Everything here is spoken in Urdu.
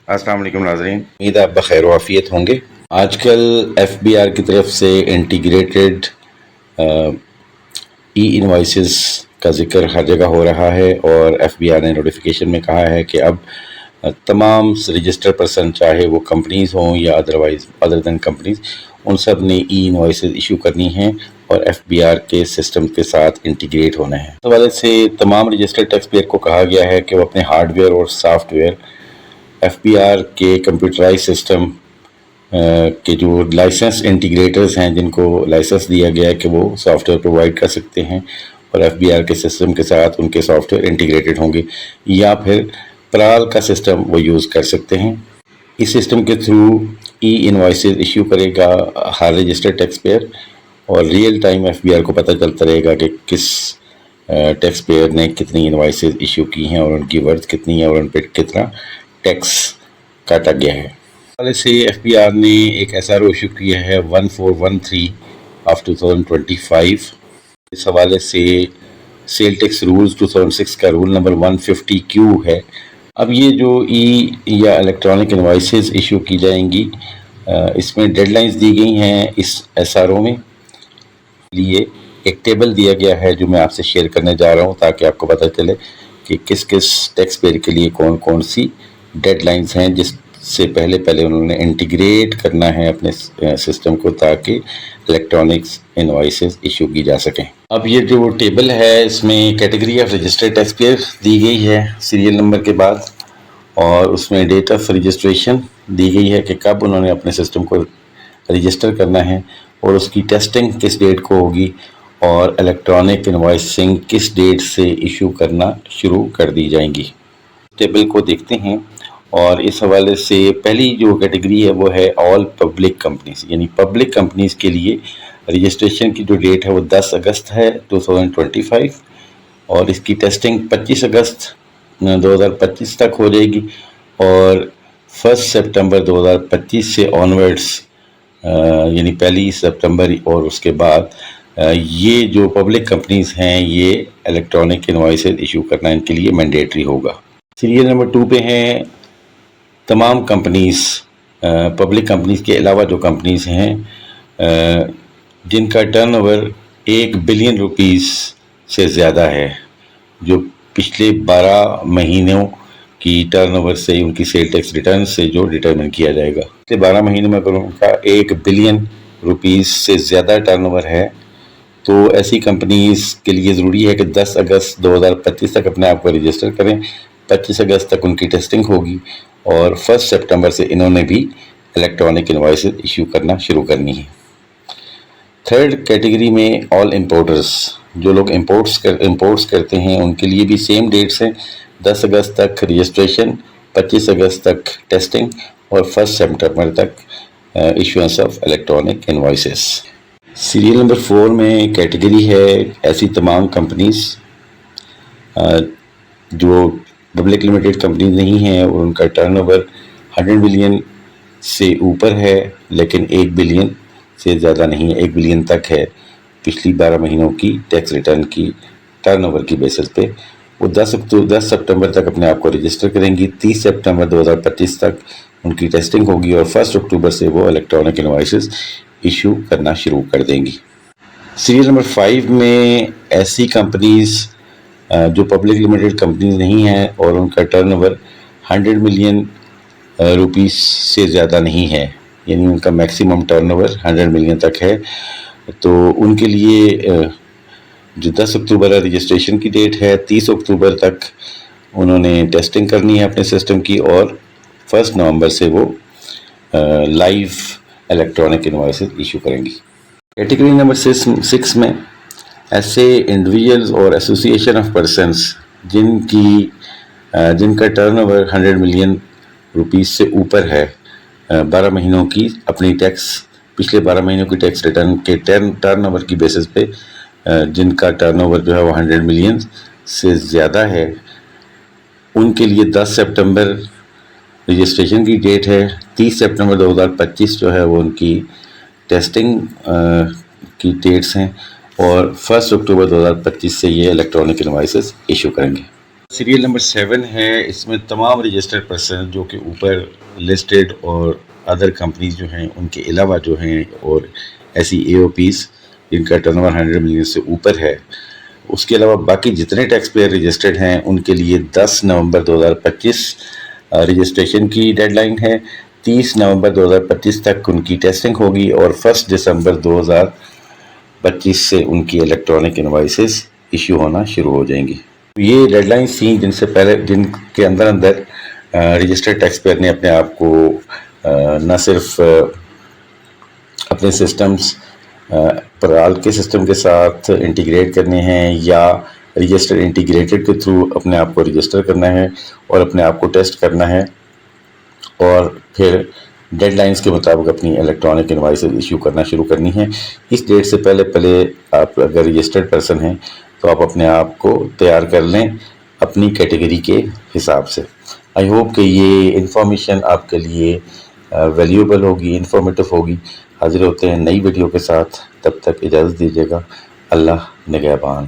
السلام علیکم ناظرین، امید آپ بخیر و عافیت ہوں گے۔ آج کل ایف بی آر کی طرف سے انٹیگریٹڈ ای انوائسز کا ذکر ہر جگہ ہو رہا ہے، اور ایف بی آر نے نوٹیفیکیشن میں کہا ہے کہ اب تمام رجسٹر پرسن، چاہے وہ کمپنیز ہوں یا ادر دین کمپنیز، ان سب نے ای انوائسز ایشو کرنی ہیں اور ایف بی آر کے سسٹم کے ساتھ انٹیگریٹ ہونا ہے۔ اس حوالے سے تمام رجسٹر ٹیکس پیئر کو کہا گیا ہے کہ وہ اپنے ہارڈ ویئر اور software F B R کے کمپیوٹرائز سسٹم کے جو لائسنس انٹیگریٹرز ہیں، جن کو لائسنس دیا گیا ہے کہ وہ سافٹ ویئر پرووائڈ کر سکتے ہیں اور ایف بی آر کے سسٹم کے ساتھ ان کے سافٹ ویئر انٹیگریٹڈ ہوں گے، یا پھر پرال کا سسٹم وہ یوز کر سکتے ہیں۔ اس سسٹم کے تھرو ای انوائسز ایشو کرے گا ہر رجسٹر ٹیکس پیئر، اور real time F B R کو پتہ چلتا رہے گا کہ کس ٹیکس پیئر نے کتنی انوائسز ایشو کی ہیں اور ان کی ورتھ کتنی ہے اور ان پہ کتنا ٹیکس کاٹا گیا ہے۔ اس حوالے سے ایف بی آر نے ایک ایس آر او ایشو کیا ہے 1413 آف 2025۔ اس حوالے سے سیل ٹیکس رولز 2006 کا رول نمبر 150Q ہے۔ اب یہ جو ای یا الیکٹرانک انوائسز ایشو کی جائیں گی، اس میں ڈیڈ لائنز دی گئی ہیں۔ اس ایس آر او میں لیے ایک ٹیبل دیا گیا ہے جو میں آپ سے شیئر کرنے جا رہا ہوں، تاکہ آپ کو پتہ چلے کہ کس کس ٹیکس پیئر کے لیے کون کون سی ڈیڈ لائنز ہیں، جس سے پہلے انہوں نے انٹیگریٹ کرنا ہے اپنے سسٹم کو، تاکہ الیکٹرانکس انوائسز ایشو کی جا سکیں۔ اب یہ جو ٹیبل ہے، اس میں category of register tax payer دی گئی ہے سیریل نمبر کے بعد، اور اس میں ڈیٹ آف رجسٹریشن دی گئی ہے کہ کب انہوں نے اپنے سسٹم کو رجسٹر کرنا ہے، اور اس کی ٹیسٹنگ کس ڈیٹ کو ہوگی، اور الیکٹرانک انوائسنگ کس ڈیٹ سے ایشو کرنا شروع کر دی جائیں گی۔ ٹیبل کو دیکھتے ہیں، اور اس حوالے سے پہلی جو کیٹیگری ہے وہ ہے آل پبلک کمپنیز، یعنی پبلک کمپنیز کے لیے رجسٹریشن کی جو ڈیٹ ہے وہ 10 اگست ہے 2025، اور اس کی ٹیسٹنگ 25 اگست 2025 تک ہو جائے گی، اور 1 سپٹمبر 2025 سے آنورڈس، یعنی 1 سپٹمبر اور اس کے بعد یہ جو پبلک کمپنیز ہیں، یہ الیکٹرانک انوائسز ایشو کرنا ان کے لیے مینڈیٹری ہوگا۔ سیریل نمبر 2 پہ ہیں تمام کمپنیز، پبلک کمپنیز کے علاوہ جو کمپنیز ہیں جن کا ٹرن اوور 1 بلین روپیز سے زیادہ ہے، جو پچھلے 12 مہینوں کی ٹرن اوور سے ان کی سیل ٹیکس ریٹرن سے جو ڈیٹرمن کیا جائے گا۔ پچھلے 12 مہینوں میں اگر ان کا 1 بلین روپیز سے زیادہ ٹرن اوور ہے، تو ایسی کمپنیز کے لیے ضروری ہے کہ 10 اگست 2025 تک اپنے آپ کو رجسٹر کریں۔ 25 اگست تک ان کی ٹیسٹنگ ہوگی، اور 1 سپٹمبر سے انہوں نے بھی الیکٹرانک انوائسز ایشو کرنا شروع کرنی ہے۔ تھرڈ کیٹیگری میں آل امپورٹرز، جو لوگ امپورٹس کرتے ہیں، ان کے لیے بھی سیم ڈیٹس ہیں، 10 اگست تک رجسٹریشن، 25 اگست تک ٹیسٹنگ، اور 1 سپٹمبر تک issuance of electronic invoices. Serial number 4 میں کیٹیگری ہے ایسی تمام کمپنیز جو پبلک لمیٹڈ کمپنیز نہیں ہیں اور ان کا ٹرن اوور 100 ملین سے اوپر ہے، لیکن 1 بلین سے زیادہ نہیں ہے، 1 بلین تک ہے پچھلی 12 مہینوں کی ٹیکس ریٹرن کی ٹرن اوور کی بیسس پہ۔ وہ 10 سپٹمبر تک اپنے آپ کو رجسٹر کریں گی، 30 سپٹمبر 2025 تک ان کی ٹیسٹنگ ہوگی، اور 1 اکتوبر سے وہ الیکٹرانک انوائسز ایشو کرنا شروع کر دیں گی۔ سیریل نمبر 5 میں ایسی کمپنیز جو پبلک لمیٹڈ کمپنیز نہیں ہیں اور ان کا ٹرن اوور 100 ملین روپیز سے زیادہ نہیں ہے، یعنی ان کا میکسیمم ٹرن اوور 100 ملین تک ہے، تو ان کے لیے جو 10 اکتوبر رجسٹریشن کی ڈیٹ ہے، 30 اکتوبر تک انہوں نے ٹیسٹنگ کرنی ہے اپنے سسٹم کی، اور 1 نومبر سے وہ لائیو الیکٹرانک انوائسز ایشو کریں گی۔ کیٹیگری نمبر 6 میں ایسے انڈیویجولز اور ایسوسیشن آف پرسنز جن کا ٹرن اوور 100 ملین روپیز سے اوپر ہے، 12 مہینوں کی اپنی ٹیکس، پچھلے 12 مہینوں کی ٹیکس ریٹرن کے ٹرن اوور کی بیسس پہ جن کا ٹرن اوور جو ہے وہ 100 ملین سے زیادہ ہے، ان کے لیے 10 سپٹمبر رجسٹریشن کی ڈیٹ ہے، 30 سپٹمبر 2025 جو ہے وہ ان کی ٹیسٹنگ کی ڈیٹس ہیں، اور 1 اکتوبر 2025 سے یہ الیکٹرانک انوائسز ایشو کریں گے۔ سیریل نمبر 7 ہے، اس میں تمام رجسٹرڈ پرسن جو کہ اوپر لسٹڈ اور ادر کمپنیز جو ہیں ان کے علاوہ جو ہیں، اور ایسی اے او پیز جن کا ٹرن اوور 100 ملین سے اوپر ہے، اس کے علاوہ باقی جتنے ٹیکس پیئر رجسٹرڈ ہیں ان کے لیے 10 نومبر 2025 رجسٹریشن کی ڈیڈ لائن ہے۔ 30 نومبر 2025 تک ان کی ٹیسٹنگ ہوگی اور 1 دسمبر 2025 سے ان کی الیکٹرانک انوائسز ایشو ہونا شروع ہو جائیں گی۔ یہ ڈیڈ لائنز تھیں جن سے پہلے، جن کے اندر رجسٹرڈ ٹیکس پیئر نے اپنے آپ کو نہ صرف اپنے سسٹمز پرال کے سسٹم کے ساتھ انٹیگریٹ کرنے ہیں یا رجسٹر انٹیگریٹڈ کے تھرو اپنے آپ کو رجسٹر کرنا ہے اور اپنے آپ کو ٹیسٹ کرنا ہے، اور پھر ڈیڈ لائنز کے مطابق اپنی الیکٹرانک انوائسز ایشو کرنا شروع کرنی ہے۔ اس ڈیٹ سے پہلے آپ اگر رجسٹرڈ پرسن ہیں تو آپ اپنے آپ کو تیار کر لیں اپنی کیٹیگری کے حساب سے۔ آئی ہوپ کہ یہ انفارمیشن آپ کے لیے ویلیوبل ہوگی، انفارمیٹو ہوگی۔ حاضر ہوتے ہیں نئی ویڈیو کے ساتھ، تب تک اجازت دیجیے گا۔ اللہ نگہبان۔